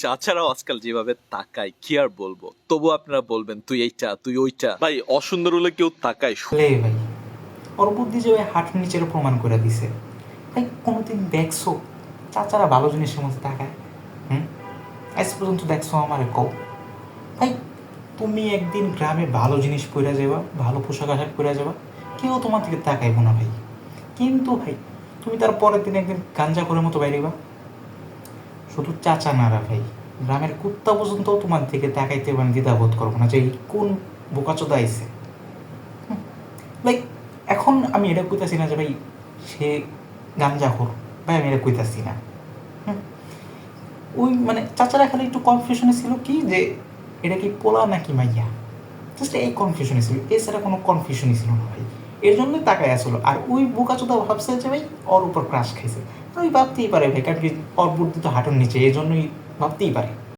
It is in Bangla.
চাচারাও আজকাল যেভাবে তাকায় কি আর বলবো, তবু আপনারা বলবেন তুই এইটা তুই ওইটা। ভাই অসুন্দর হলে কেউ তাকায়? লে ভাই, ওর বুদ্ধি যে ওই হাঁটুর নিচের প্রমাণ করে দিছে। ভাই কোনোদিন দেখছো চাচারা ভালো জিনিসের মধ্যে তাকায়? হুম, আজ পর্যন্ত দেখছো আমারে কও? ভাই তুমি একদিন গ্রামে ভালো জিনিস পরে যাবা, ভালো পোশাক আশাক পরে যাবা, কেউ তোমার দিকে তাকাইবো না ভাই। কিন্তু ভাই তুমি তার পরের দিন একদিন গাঞ্জা করে মতো বাইরেবা, শুধু চাচা নারা ভাই, গ্রামের কুত্তা পর্যন্ত তোমার দিকে তাকাইতে মানে দ্বিধাবোধ করবো না যে এই কোন বোকাচোদা আইছে। লাইক এখন আমি এটা কইতাছি না যে ভাই সে গাঞ্জাখোর, ভাই আমি এটা কইতাছি না। ওই মানে চাচারা খালি একটু কনফিউশনে ছিল কি যে এটা কি পোলা নাকি মাইয়া, জাস্ট এই কনফিউশনে ছিল, এছাড়া কোনো কনফিউশনই ছিল না ভাই। এর জন্যই তাকায় আসলো। আর ওই বোকাচোদা ভাবছে যে ভাই ওর উপর ক্রাশ খাইছে, ওই ভাবতেই পারে ভাই, কারণ কি ওর বুদ্ধি তো হাঁটুর নিচে, এই জন্যই ভাবতেই পারে।